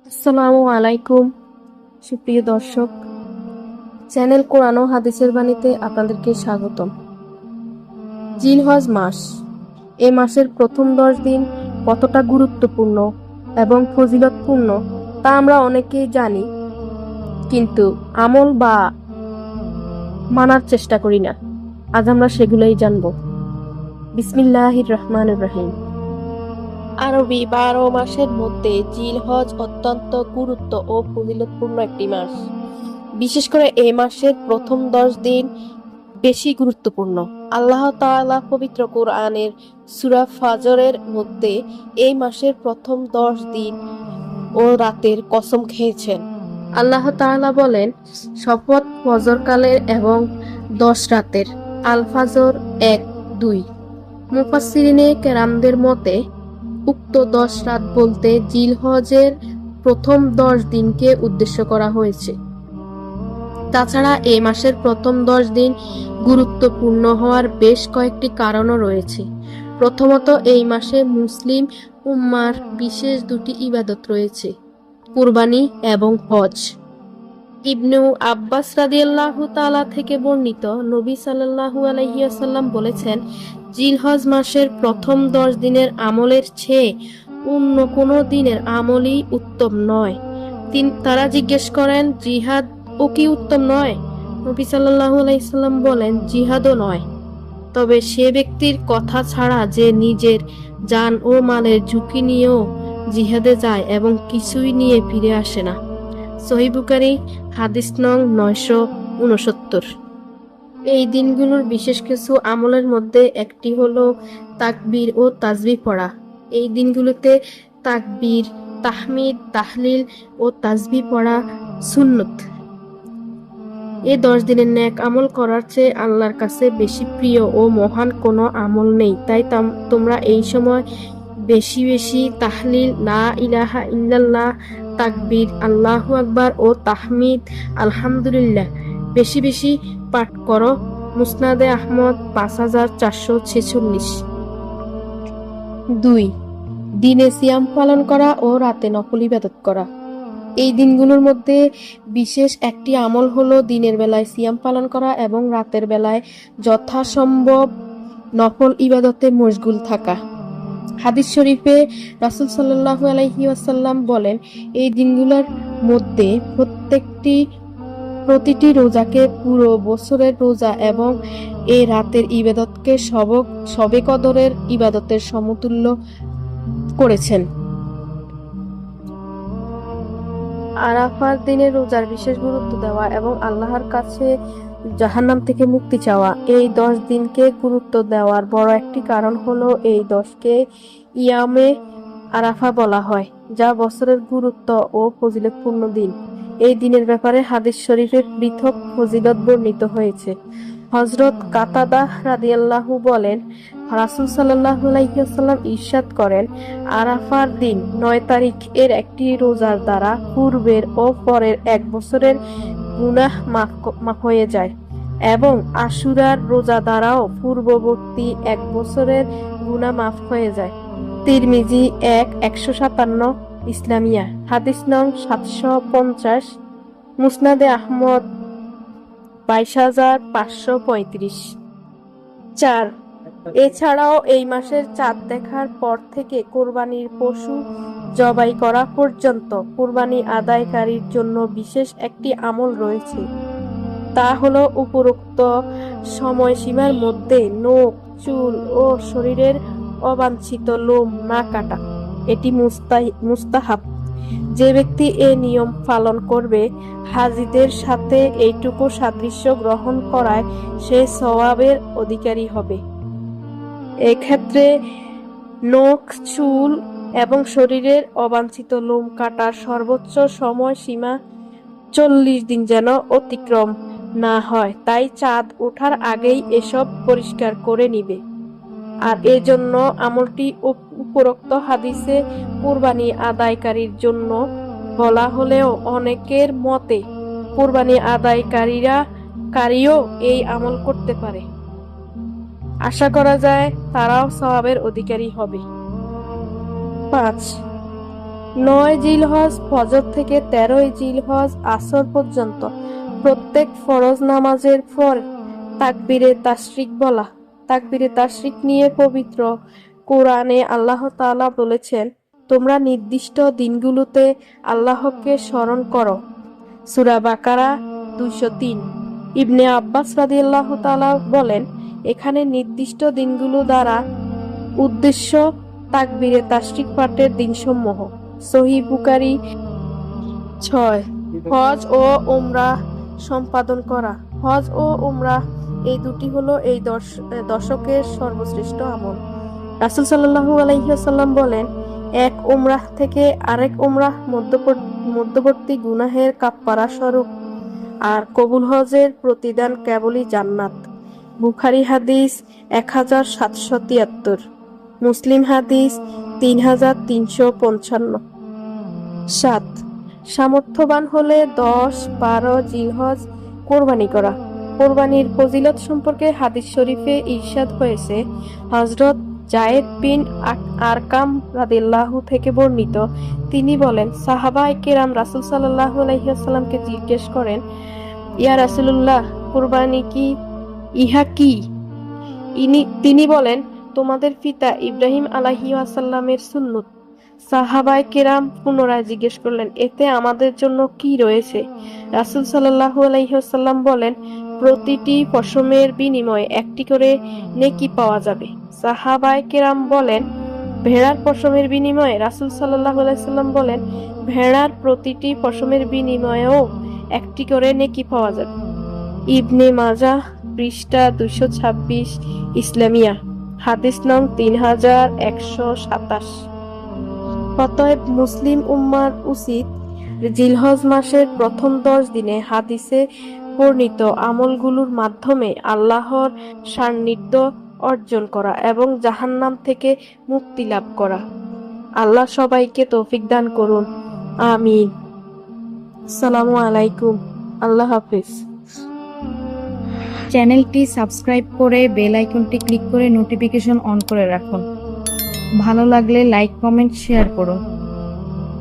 আসসালামু আলাইকুম সুপ্রিয় দর্শক, চ্যানেল কোরআন ও হাদিসের বাণীতে আপনাদেরকে স্বাগতম। জিলহজ মাস, এ মাসের প্রথম 10 দিন কতটা গুরুত্বপূর্ণ এবং ফজিলতপূর্ণ তা আমরা অনেকেই জানি, কিন্তু আমল বা মানার চেষ্টা করি না। আজ আমরা সেগুলোই জানব। বিসমিল্লাহির রহমানির রহিম। আরবি 12 মাসের মধ্যে জিলহজ অত্যন্ত গুরুত্ব ও ফজিলতপূর্ণ একটি মাস। বিশেষ করে এই মাসের প্রথম 10 দিন বেশি গুরুত্বপূর্ণ। আল্লাহ তাআলা পবিত্র কোরআনের সূরা ফজরের মধ্যে এই মাসের প্রথম 10 দিন ও রাতের কসম খেয়েছেন। আল্লাহ তাআলা বলেন, শপথ ফজরকালের এবং 10 রাতের। আল ফাজর 1-2। মুফাসসিরিনে কেরামদের মতে উক্ত 10 রাত বলতে জিলহজের প্রথম 10 দিনকে উদ্দেশ্য করা হয়েছে। তাছাড়া এই মাসের প্রথম 10 দিন গুরুত্বপূর্ণ হওয়ার বেশ কয়েকটি কারণও রয়েছে। প্রথমত, এই মাসে মুসলিম উম্মার বিশেষ দুটি ইবাদত রয়েছে, কুরবানি এবং হজ। ইবনু আব্বাস রাদিয়াল্লাহু তাআলা থেকে বর্ণিত, নবী সাল্লাল্লাহু আলাইহি ওয়াসাল্লাম বলেছেন, জিলহজ মাসের প্রথম 10 দিনের আমলের চেয়ে অন্য কোনো দিনের আমলই উত্তম নয়। তারা জিজ্ঞেস করেন, জিহাদ ও কি উত্তম নয়? নবী সাল্লাল্লাহু আলাইহি সাল্লাম বলেন, জিহাদও নয়, তবে সে ব্যক্তির কথা ছাড়া যে নিজের জান ও মালের ঝুঁকি নিয়েও জিহাদে যায় এবং কিছুই নিয়ে ফিরে আসে না। সহিহ বুখারী হাদিস নং 969। এই দিনগুলোর বিশেষ কিছু আমলের মধ্যে একটি হলো তাকবীর ও তাসবিহ পড়া। এই দিনগুলোতে তাকবীর, তাহমিদ, তাহলিল ও তাসবিহ পড়া সুন্নত। এই 10 দিনের নেক আমল করার চেয়ে আল্লাহর কাছে বেশি প্রিয় ও মহান কোনো আমল নেই। তাই তোমরা এই সময় বেশি বেশি তাহলিল, লা ইলাহা ইল্লাল্লাহ, তাকবীর, আল্লাহু আকবার ও তাহমিদ, আলহামদুলিল্লাহ বেশি বেশি পাঠ করো। মুসনাদে আহমদ 5446। 2. দিনে সিয়াম পালন করা ও রাতে নফল ইবাদত করা। এই দিনগুলোর মধ্যে বিশেষ একটি আমল হলো দিনের বেলায় সিয়াম পালন করা এবং রাতের বেলায় যথাসম্ভব নফল ইবাদতে মশগুল থাকা। হাদিস শরীফে রাসূল সাল্লাল্লাহু আলাইহি ওয়াসাল্লাম বলেন, এই দিনগুলোর মধ্যে প্রতিটি রোজাকে পুরো বছরের রোজা এবং এই রাতের ইবাদতকে শবে কদরের ইবাদতের সমতুল্য করেছেন। আরাফার দিনে রোজার বিশেষ গুরুত্ব দেওয়া এবং আল্লাহর কাছে জাহান্নাম থেকে মুক্তি চাওয়া। এই 10 দিনকে গুরুত্ব দেওয়ার বড় একটি কারণ হলো এই 10কে ইয়ামে আরাফা বলা হয়, যা বছরের গুরুত্ব ও ফজিলতপূর্ণ দিন। এই দিনের ব্যাপারে হাদিস শরীফে পৃথক ফজিলত বর্ণিত হয়েছে। হযরত কাতাদা রাদিয়াল্লাহু বলেন, রাসূল সাল্লাল্লাহু আলাইহি ওয়াসাল্লাম ইরশাদ করেন, আরাফার দিন 9 তারিখ এর একটি রোজার দ্বারা পূর্বের ও পরের 1 বছরের গুনাহ মাফ হয়ে যায় এবং আশুরার রোজা দ্বারাও পূর্ববর্তী 1 বছরের গুনাহ মাফ হয়ে যায়। তিরমিজি 157, ইসলামিয়া হাদিস নং 750, মুসনাদে আহমদ 22535। 4. এছাড়াও এই মাসের চাঁদ দেখার পর থেকে কোরবানির পশু জবাই করা পর্যন্ত কোরবানি আদায়কারীর জন্য বিশেষ একটি আমল রয়েছে। তা হলো উপরোক্ত সময়সীমার মধ্যে নখ, চুল ও শরীরের অবাঞ্ছিত লোম না কাটা। এটি মুস্তাহাব। যে ব্যক্তি এ নিয়ম পালন করবে, হাজীদের সাথে এইটুকু সাদৃশ্য গ্রহণ করায় সে সওয়াবের অধিকারী হবে। এক্ষেত্রে নখ, চুল এবং শরীরের অবাঞ্ছিত লোম কাটার সর্বোচ্চ সময়সীমা 40 দিন যেন অতিক্রম না হয়, তাই চাঁদ ওঠার আগেই এসব পরিষ্কার করে নিবে। আর এজন্য আমলটি উপরোক্ত হাদিসে কুরবানি আদায়কারীর জন্য বলা হলেও অনেকের মতে কুরবানি আদায়কারীও এই আমল করতে পারে। আশা করা যায় তারাও সওয়াবের অধিকারী হবে। 5. 9 জিলহজ ফজর থেকে 13 জিলহজ আসর পর্যন্ত প্রত্যেক ফরজ নামাজের পর তাকবীরে তাশরিক বলা। তাকবীরে তাশরিক নিয়ে পবিত্র কোরআনে আল্লাহ তাআলা বলেছেন, তোমরা নির্দিষ্ট দিনগুলোতে আল্লাহকে স্মরণ করো। সূরা বাকারা 203। ইবনে আব্বাস রাদিয়াল্লাহু তাআলা বলেন, এখানে নির্দিষ্ট দিনগুলো দ্বারা উদ্দেশ্য তাকবীরে তাশরিক পাঠের দিনসমূহ। সহিহ বুখারী 6। হজ ও উমরাহ সম্পাদন করা। হজ ও উমরাহ এই দুটি হলো এই দশকের সর্বশ্রেষ্ঠ আমল। রাসূল সাল্লাল্লাহু আলাইহি ওয়াসাল্লাম বলেন, এক উমরাহ থেকে আরেক উমরাহ মধ্যবর্তী গুনাহের কাফফারা স্বরূপ, আর কবুল হজের প্রতিদান কেবলই জান্নাত। বুখারী হাদিস 1773, মুসলিম হাদিস 3355। 7. সামর্থ্যবান হলে 10-12 জিলহজ কোরবানি করা। কোরবানির ফজিলত সম্পর্কে হাদিস শরীফে ইরশাদ হয়েছে, হযরত যায়েদ বিন আরকাম রাদিয়াল্লাহু থেকে বর্ণিত, তিনি বলেন, সাহাবায়ে কেরাম রাসূল সাল্লাল্লাহু আলাইহি ওয়াসাল্লামকে জিজ্ঞেস করেন, ইয়া রাসূলুল্লাহ, কুরবানি কি? ইহা কি? তিনি বলেন, তোমাদের পিতা ইব্রাহিম আলাইহিস সালামের সুন্নত। সাহাবায়ে কেরাম পুনরায় জিজ্ঞেস করলেন, এতে আমাদের জন্য কি রয়েছে? রাসূল সাল্লাল্লাহু আলাইহি ওয়াসাল্লাম বলেন, প্রতিটি পশমের বিনিময়ে একটি করে নেকি পাওয়া যাবে। সাহাবায়ে কেরাম বলেন, ভেড়ার পশমের বিনিময়ে? রাসূল সাল্লাল্লাহু আলাইহি ওয়াসাল্লাম বলেন, ভেড়ার প্রতিটি পশমের বিনিময়েও একটি করে নেকি পাওয়া যাবে। ইবনে মাজাহ পৃষ্ঠা 226, ইসলামিয়া হাদিস নং 3127। অতএব মুসলিম উম্মার উচিত জিলহজ মাসের প্রথম 10 দিনে হাদিসে বর্ণিত আমলগুলোর মাধ্যমে আল্লাহর সান্নিধ্য অর্জন করা এবং জাহান্নাম থেকে মুক্তি লাভ করা। আল্লাহ সবাইকে তৌফিক দান করুন, আমিন। আসসালামু আলাইকুম। আল্লাহ হাফেজ। চ্যানেলটি সাবস্ক্রাইব করে বেল আইকনটি ক্লিক করে নোটিফিকেশন অন করে রাখুন। ভালো লাগলে লাইক, কমেন্ট, শেয়ার করুন।